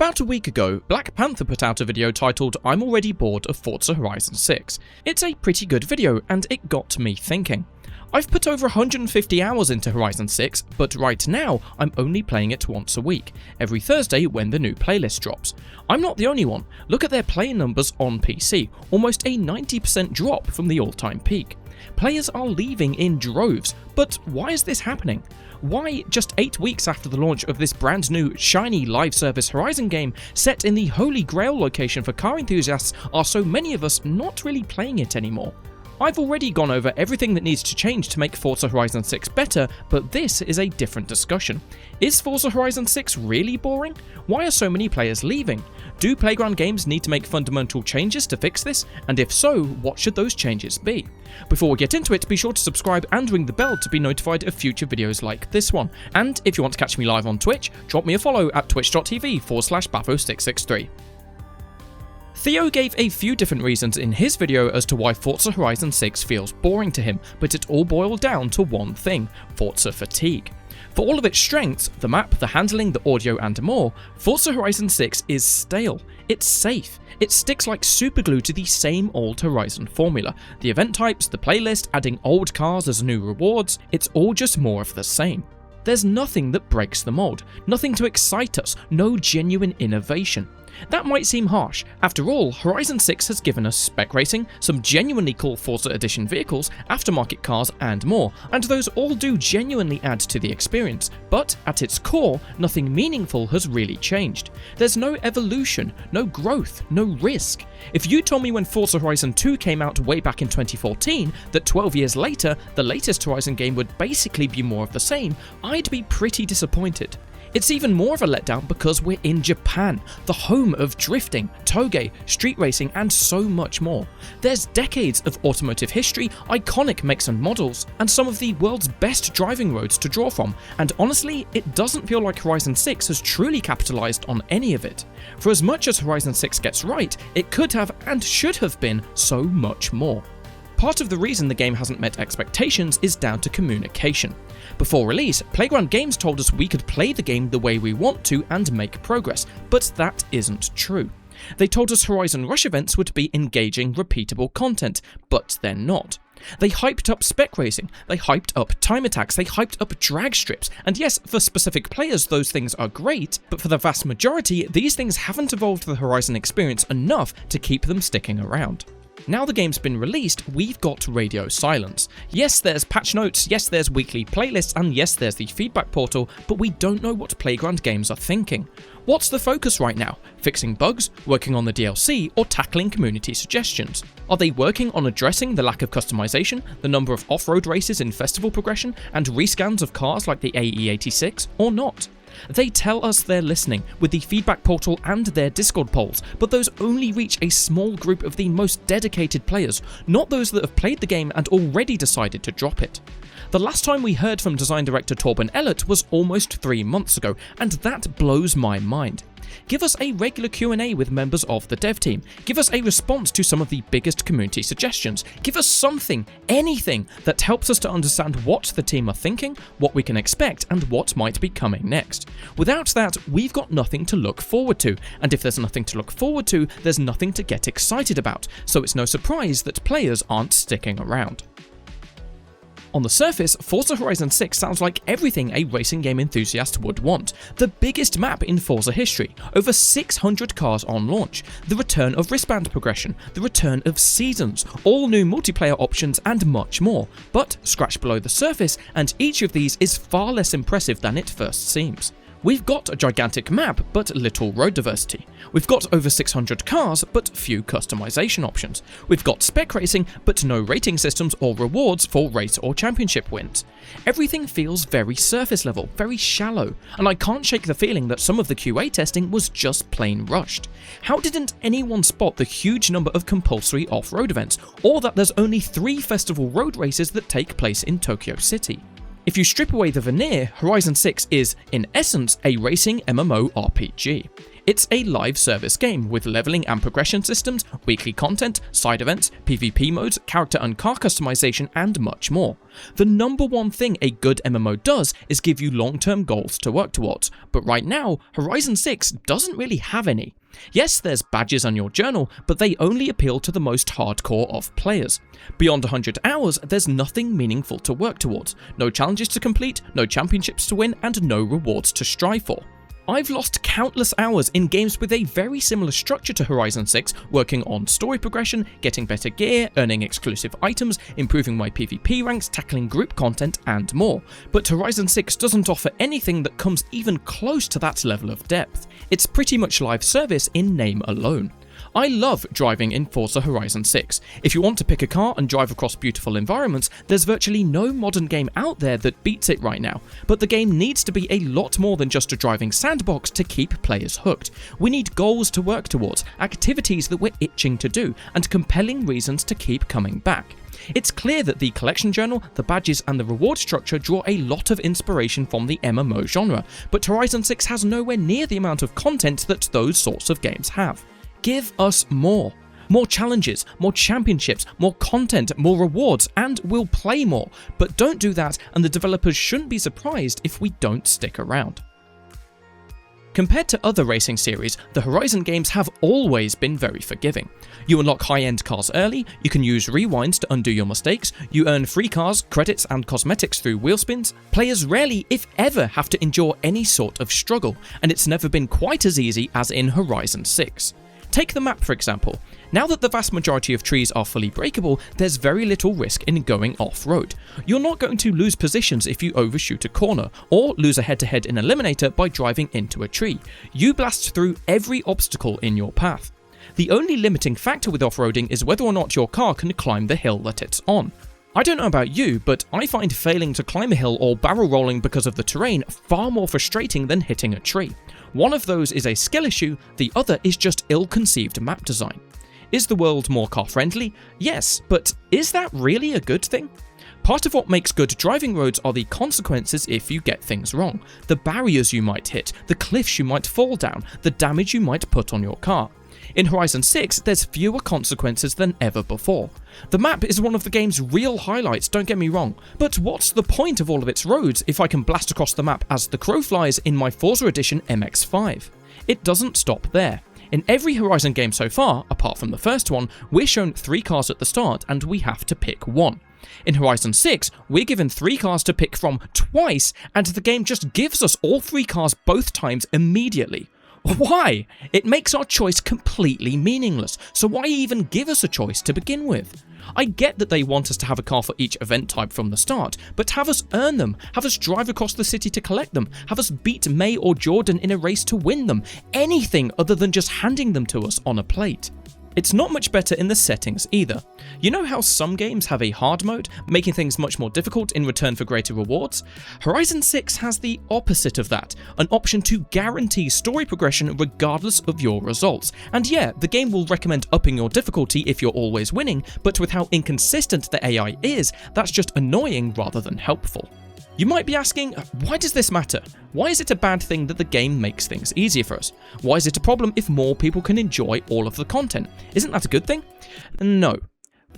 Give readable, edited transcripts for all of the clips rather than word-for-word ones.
About a week ago, Black Panther put out a video titled "I'm already bored of Forza Horizon 6. It's a pretty good video, and it got me thinking. I've put over 150 hours into Horizon 6, but right now I'm only playing it once a week, every Thursday when the new playlist drops. I'm not the only one. Look at their play numbers on PC, almost a 90% drop from the all-time peak. Players are leaving in droves, but why is this happening? Why, just 8 weeks after the launch of this brand new, shiny live service Horizon game set in the holy grail location for car enthusiasts, are so many of us not really playing it anymore? I've already gone over everything that needs to change to make Forza Horizon 6 better, but this is a different discussion. Is Forza Horizon 6 really boring? Why are so many players leaving? Do Playground Games need to make fundamental changes to fix this? And if so, what should those changes be? Before we get into it, be sure to subscribe and ring the bell to be notified of future videos like this one. And if you want to catch me live on Twitch, drop me a follow at twitch.tv/Bafo663. Theo gave a few different reasons in his video as to why Forza Horizon 6 feels boring to him, but it all boiled down to one thing: Forza fatigue. For all of its strengths, the map, the handling, the audio and more, Forza Horizon 6 is stale. It's safe. It sticks like superglue to the same old Horizon formula. The event types, the playlist, adding old cars as new rewards, it's all just more of the same. There's nothing that breaks the mold, nothing to excite us, no genuine innovation. That might seem harsh. After all, Horizon 6 has given us spec racing, some genuinely cool Forza Edition vehicles, aftermarket cars and more, and those all do genuinely add to the experience, but at its core, nothing meaningful has really changed. There's no evolution, no growth, no risk. If you told me when Forza Horizon 2 came out way back in 2014 that 12 years later, the latest Horizon game would basically be more of the same, I'd be pretty disappointed. It's even more of a letdown because we're in Japan, the home of drifting, toge, street racing and so much more. There's decades of automotive history, iconic makes and models, and some of the world's best driving roads to draw from, and honestly, it doesn't feel like Horizon 6 has truly capitalized on any of it. For as much as Horizon 6 gets right, it could have and should have been so much more. Part of the reason the game hasn't met expectations is down to communication. Before release, Playground Games told us we could play the game the way we want to and make progress, but that isn't true. They told us Horizon Rush events would be engaging, repeatable content, but they're not. They hyped up spec racing, they hyped up time attacks, they hyped up drag strips, and yes, for specific players those things are great, but for the vast majority, these things haven't evolved the Horizon experience enough to keep them sticking around. Now the game's been released, we've got radio silence. Yes, there's patch notes, yes, there's weekly playlists, and yes, there's the feedback portal, but we don't know what Playground Games are thinking. What's the focus right now? Fixing bugs, working on the DLC, or tackling community suggestions? Are they working on addressing the lack of customization, the number of off-road races in festival progression, and rescans of cars like the AE86, or not? They tell us they're listening with the feedback portal and their Discord polls, but those only reach a small group of the most dedicated players, not those that have played the game and already decided to drop it. The last time we heard from design director Torben Ellert was almost 3 months ago, and that blows my mind. Give us a regular Q&A with members of the dev team. Give us a response to some of the biggest community suggestions. Give us something, anything, that helps us to understand what the team are thinking, what we can expect, and what might be coming next. Without that, we've got nothing to look forward to, and if there's nothing to look forward to, there's nothing to get excited about, so it's no surprise that players aren't sticking around. On the surface, Forza Horizon 6 sounds like everything a racing game enthusiast would want. The biggest map in Forza history, over 600 cars on launch, the return of wristband progression, the return of seasons, all new multiplayer options and much more. But scratch below the surface, and each of these is far less impressive than it first seems. We've got a gigantic map, but little road diversity. We've got over 600 cars, but few customization options. We've got spec racing, but no rating systems or rewards for race or championship wins. Everything feels very surface level, very shallow, and I can't shake the feeling that some of the QA testing was just plain rushed. How didn't anyone spot the huge number of compulsory off-road events, or that there's only 3 festival road races that take place in Tokyo City? If you strip away the veneer, Horizon 6 is, in essence, a racing MMORPG. It's a live service game with leveling and progression systems, weekly content, side events, PvP modes, character and car customization, and much more. The number one thing a good MMO does is give you long-term goals to work towards, but right now, Horizon 6 doesn't really have any. Yes, there's badges on your journal, but they only appeal to the most hardcore of players. Beyond 100 hours, there's nothing meaningful to work towards, no challenges to complete, no championships to win, and no rewards to strive for. I've lost countless hours in games with a very similar structure to Horizon 6, working on story progression, getting better gear, earning exclusive items, improving my PvP ranks, tackling group content, and more. But Horizon 6 doesn't offer anything that comes even close to that level of depth. It's pretty much live service in name alone. I love driving in Forza Horizon 6. If you want to pick a car and drive across beautiful environments, there's virtually no modern game out there that beats it right now, but the game needs to be a lot more than just a driving sandbox to keep players hooked. We need goals to work towards, activities that we're itching to do, and compelling reasons to keep coming back. It's clear that the collection journal, the badges, and the reward structure draw a lot of inspiration from the MMO genre, but Horizon 6 has nowhere near the amount of content that those sorts of games have. Give us more. More challenges, more championships, more content, more rewards, and we'll play more. But don't do that, and the developers shouldn't be surprised if we don't stick around. Compared to other racing series, the Horizon games have always been very forgiving. You unlock high-end cars early, you can use rewinds to undo your mistakes, you earn free cars, credits, and cosmetics through wheel spins. Players rarely, if ever, have to endure any sort of struggle, and it's never been quite as easy as in Horizon 6. Take the map for example. Now that the vast majority of trees are fully breakable, there's very little risk in going off-road. You're not going to lose positions if you overshoot a corner, or lose a head-to-head in Eliminator by driving into a tree. You blast through every obstacle in your path. The only limiting factor with off-roading is whether or not your car can climb the hill that it's on. I don't know about you, but I find failing to climb a hill or barrel rolling because of the terrain far more frustrating than hitting a tree. One of those is a skill issue, the other is just ill-conceived map design. Is the world more car-friendly? Yes, but is that really a good thing? Part of what makes good driving roads are the consequences if you get things wrong, the barriers you might hit, the cliffs you might fall down, the damage you might put on your car. In Horizon 6, there's fewer consequences than ever before. The map is one of the game's real highlights, don't get me wrong, but what's the point of all of its roads if I can blast across the map as the crow flies in my Forza Edition MX-5? It doesn't stop there. In every Horizon game so far, apart from the first one, we're shown 3 cars at the start and we have to pick one. In Horizon 6, we're given 3 cars to pick from twice, and the game just gives us all 3 cars both times immediately. Why? It makes our choice completely meaningless, so why even give us a choice to begin with? I get that they want us to have a car for each event type from the start, but have us earn them, have us drive across the city to collect them, have us beat May or Jordan in a race to win them, anything other than just handing them to us on a plate. It's not much better in the settings either. You know how some games have a hard mode, making things much more difficult in return for greater rewards? Horizon 6 has the opposite of that, an option to guarantee story progression regardless of your results. And yeah, the game will recommend upping your difficulty if you're always winning, but with how inconsistent the AI is, that's just annoying rather than helpful. You might be asking, why does this matter? Why is it a bad thing that the game makes things easier for us? Why is it a problem if more people can enjoy all of the content? Isn't that a good thing? No.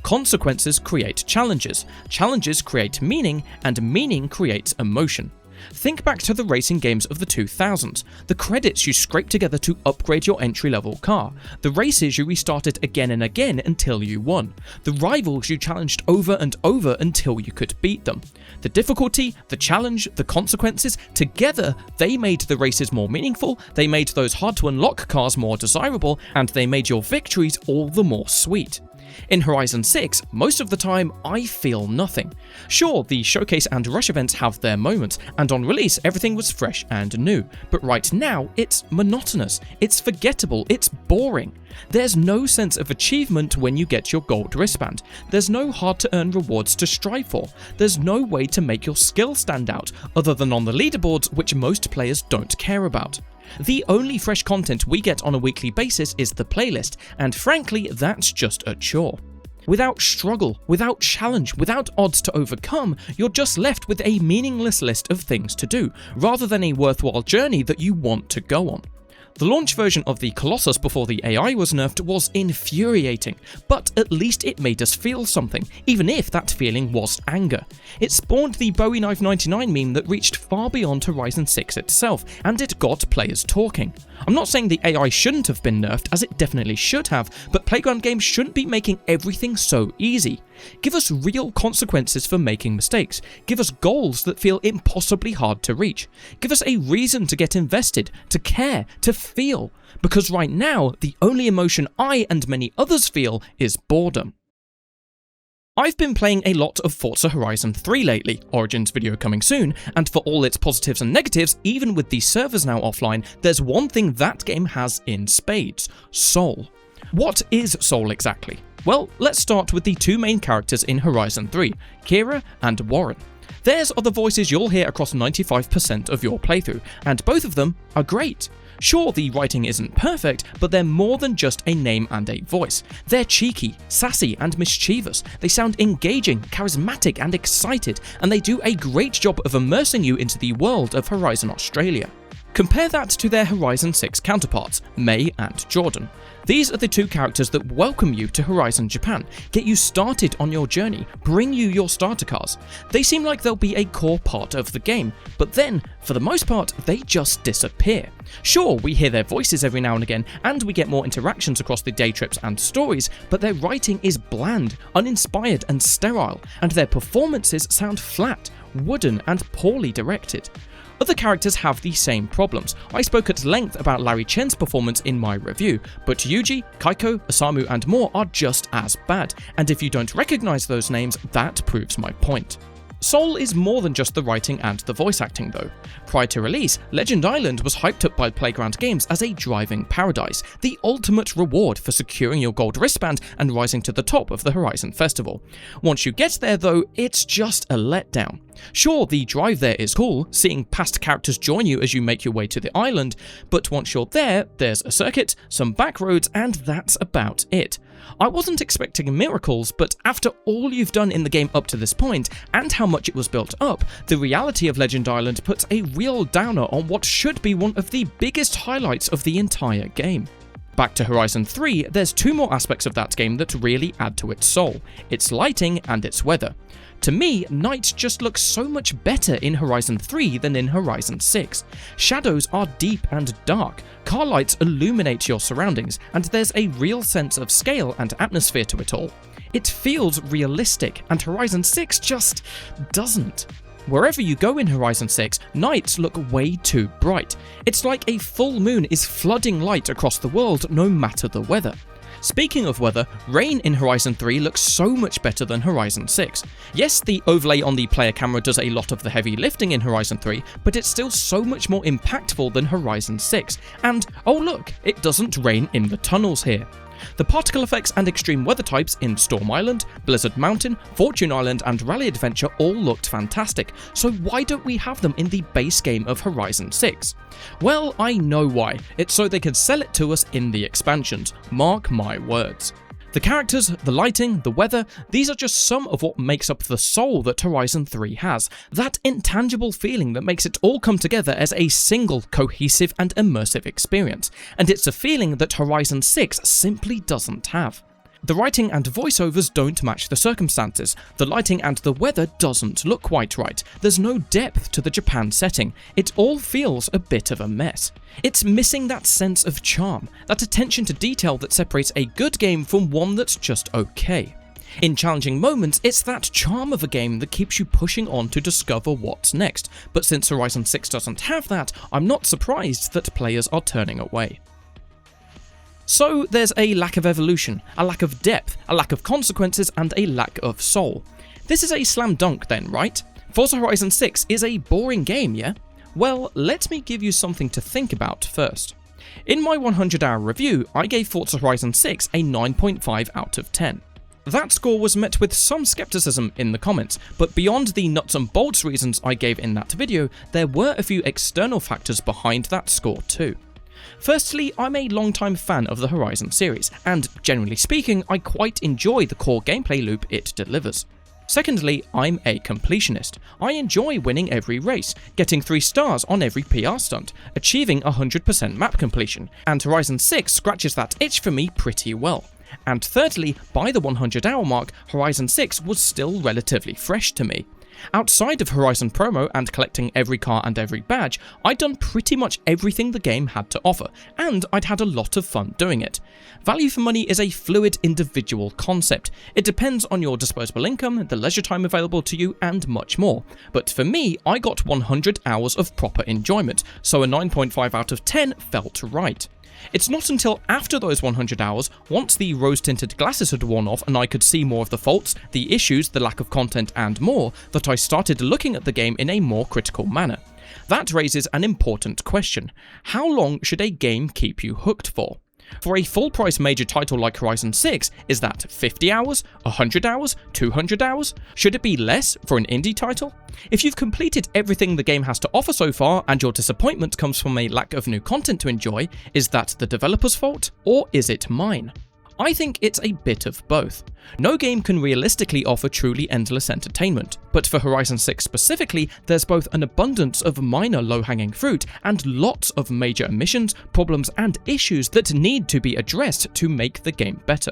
Consequences create challenges, challenges create meaning, and meaning creates emotion. Think back to the racing games of the 2000s, the credits you scraped together to upgrade your entry-level car, the races you restarted again and again until you won, the rivals you challenged over and over until you could beat them. The difficulty, the challenge, the consequences, together they made the races more meaningful, they made those hard-to-unlock cars more desirable, and they made your victories all the more sweet. In Horizon 6, most of the time, I feel nothing. Sure, the showcase and rush events have their moments, and on release everything was fresh and new, but right now it's monotonous, it's forgettable, it's boring. There's no sense of achievement when you get your gold wristband, there's no hard-to-earn rewards to strive for, there's no way to make your skill stand out, other than on the leaderboards, which most players don't care about. The only fresh content we get on a weekly basis is the playlist, and frankly, that's just a chore. Without struggle, without challenge, without odds to overcome, you're just left with a meaningless list of things to do, rather than a worthwhile journey that you want to go on. The launch version of the Colossus before the AI was nerfed was infuriating, but at least it made us feel something, even if that feeling was anger. It spawned the Bowie Knife 99 meme that reached far beyond Horizon 6 itself, and it got players talking. I'm not saying the AI shouldn't have been nerfed, as it definitely should have, but Playground Games shouldn't be making everything so easy. Give us real consequences for making mistakes. Give us goals that feel impossibly hard to reach. Give us a reason to get invested, to care, to feel. Because right now, the only emotion I and many others feel is boredom. I've been playing a lot of Forza Horizon 3 lately, Origin's video coming soon, and for all its positives and negatives, even with the servers now offline, there's one thing that game has in spades: soul. What is soul exactly? Well, let's start with the two main characters in Horizon 3, Kira and Warren. Theirs are the voices you'll hear across 95% of your playthrough, and both of them are great. Sure, the writing isn't perfect, but they're more than just a name and a voice. They're cheeky, sassy, and mischievous. They sound engaging, charismatic, and excited, and they do a great job of immersing you into the world of Horizon Australia. Compare that to their Horizon 6 counterparts, May and Jordan. These are the two characters that welcome you to Horizon Japan, get you started on your journey, bring you your starter cars. They seem like they'll be a core part of the game, but then, for the most part, they just disappear. Sure, we hear their voices every now and again, and we get more interactions across the day trips and stories, but their writing is bland, uninspired, and sterile, and their performances sound flat, wooden, and poorly directed. Other characters have the same problems. I spoke at length about Larry Chen's performance in my review, but Yuji, Kaiko, Osamu, and more are just as bad, and if you don't recognize those names, that proves my point. Soul is more than just the writing and the voice acting though. Prior to release, Legend Island was hyped up by Playground Games as a driving paradise, the ultimate reward for securing your gold wristband and rising to the top of the Horizon Festival. Once you get there though, it's just a letdown. Sure, the drive there is cool, seeing past characters join you as you make your way to the island, but once you're there, there's a circuit, some back roads, and that's about it. I wasn't expecting miracles, but after all you've done in the game up to this point, and how much it was built up, the reality of Legend Island puts a real downer on what should be one of the biggest highlights of the entire game. Back to Horizon 3, there's two more aspects of that game that really add to its soul: its lighting and its weather. To me, night just looks so much better in Horizon 3 than in Horizon 6. Shadows are deep and dark, car lights illuminate your surroundings, and there's a real sense of scale and atmosphere to it all. It feels realistic, and Horizon 6 just doesn't. Wherever you go in Horizon 6, nights look way too bright. It's like a full moon is flooding light across the world no matter the weather. Speaking of weather, rain in Horizon 3 looks so much better than Horizon 6. Yes, the overlay on the player camera does a lot of the heavy lifting in Horizon 3, but it's still so much more impactful than Horizon 6. And, oh look, it doesn't rain in the tunnels here. The particle effects and extreme weather types in Storm Island, Blizzard Mountain, Fortune Island, and Rally Adventure all looked fantastic, so why don't we have them in the base game of Horizon 6? Well, I know why. It's so they can sell it to us in the expansions. Mark my words. The characters, the lighting, the weather, these are just some of what makes up the soul that Horizon 3 has. That intangible feeling that makes it all come together as a single, cohesive and immersive experience. And it's a feeling that Horizon 6 simply doesn't have. The writing and voiceovers don't match the circumstances, the lighting and the weather doesn't look quite right, there's no depth to the Japan setting, it all feels a bit of a mess. It's missing that sense of charm, that attention to detail that separates a good game from one that's just okay. In challenging moments, it's that charm of a game that keeps you pushing on to discover what's next, but since Horizon 6 doesn't have that, I'm not surprised that players are turning away. So there's a lack of evolution, a lack of depth, a lack of consequences, and a lack of soul. This is a slam dunk then, right? Forza Horizon 6 is a boring game, yeah? Well, let me give you something to think about first. In my 100-hour review, I gave Forza Horizon 6 a 9.5 out of 10. That score was met with some skepticism in the comments, but beyond the nuts and bolts reasons I gave in that video, there were a few external factors behind that score too. Firstly, I'm a long-time fan of the Horizon series, and generally speaking, I quite enjoy the core gameplay loop it delivers. Secondly, I'm a completionist. I enjoy winning every race, getting 3 stars on every PR stunt, achieving 100% map completion, and Horizon 6 scratches that itch for me pretty well. And thirdly, by the 100-hour mark, Horizon 6 was still relatively fresh to me. Outside of Horizon promo and collecting every car and every badge, I'd done pretty much everything the game had to offer, and I'd had a lot of fun doing it. Value for money is a fluid individual concept. It depends on your disposable income, the leisure time available to you, and much more. But for me, I got 100 hours of proper enjoyment, so a 9.5 out of 10 felt right. It's not until after those 100 hours, once the rose-tinted glasses had worn off and I could see more of the faults, the issues, the lack of content and more, that I started looking at the game in a more critical manner. That raises an important question. How long should a game keep you hooked for? For a full-price major title like Horizon 6, is that 50 hours, 100 hours, 200 hours? Should it be less for an indie title? If you've completed everything the game has to offer so far and your disappointment comes from a lack of new content to enjoy, is that the developer's fault, or is it mine? I think it's a bit of both. No game can realistically offer truly endless entertainment, but for Horizon 6 specifically, there's both an abundance of minor low-hanging fruit and lots of major omissions, problems and issues that need to be addressed to make the game better.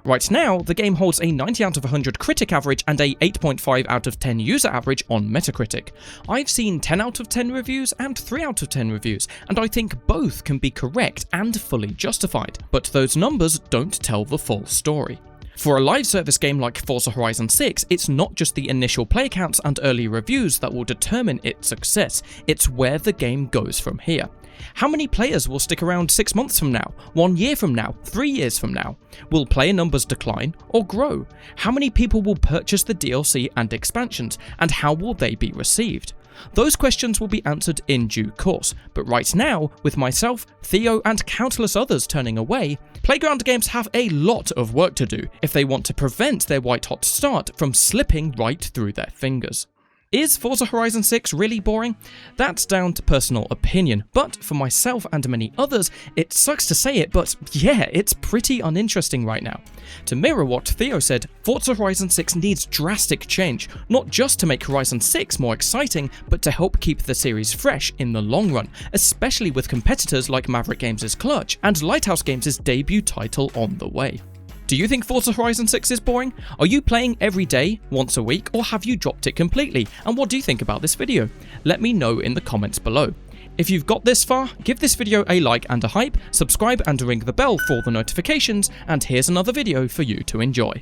Right now, the game holds a 90 out of 100 critic average and a 8.5 out of 10 user average on Metacritic. I've seen 10 out of 10 reviews and 3 out of 10 reviews, and I think both can be correct and fully justified, but those numbers don't tell the full story. For a live service game like Forza Horizon 6, it's not just the initial play counts and early reviews that will determine its success, it's where the game goes from here. How many players will stick around 6 months from now, 1 year from now, 3 years from now? Will player numbers decline or grow? How many people will purchase the DLC and expansions, and how will they be received? Those questions will be answered in due course, but right now, with myself, Theo and countless others turning away, Playground Games have a lot of work to do if they want to prevent their white-hot start from slipping right through their fingers. Is Forza Horizon 6 really boring? That's down to personal opinion, but for myself and many others, it sucks to say it, but yeah, it's pretty uninteresting right now. To mirror what Theo said, Forza Horizon 6 needs drastic change, not just to make Horizon 6 more exciting, but to help keep the series fresh in the long run, especially with competitors like Maverick Games' Clutch and Lighthouse Games' debut title on the way. Do you think Forza Horizon 6 is boring? Are you playing every day, once a week, or have you dropped it completely? And what do you think about this video? Let me know in the comments below. If you've got this far, give this video a like and a hype, subscribe and ring the bell for the notifications, and here's another video for you to enjoy.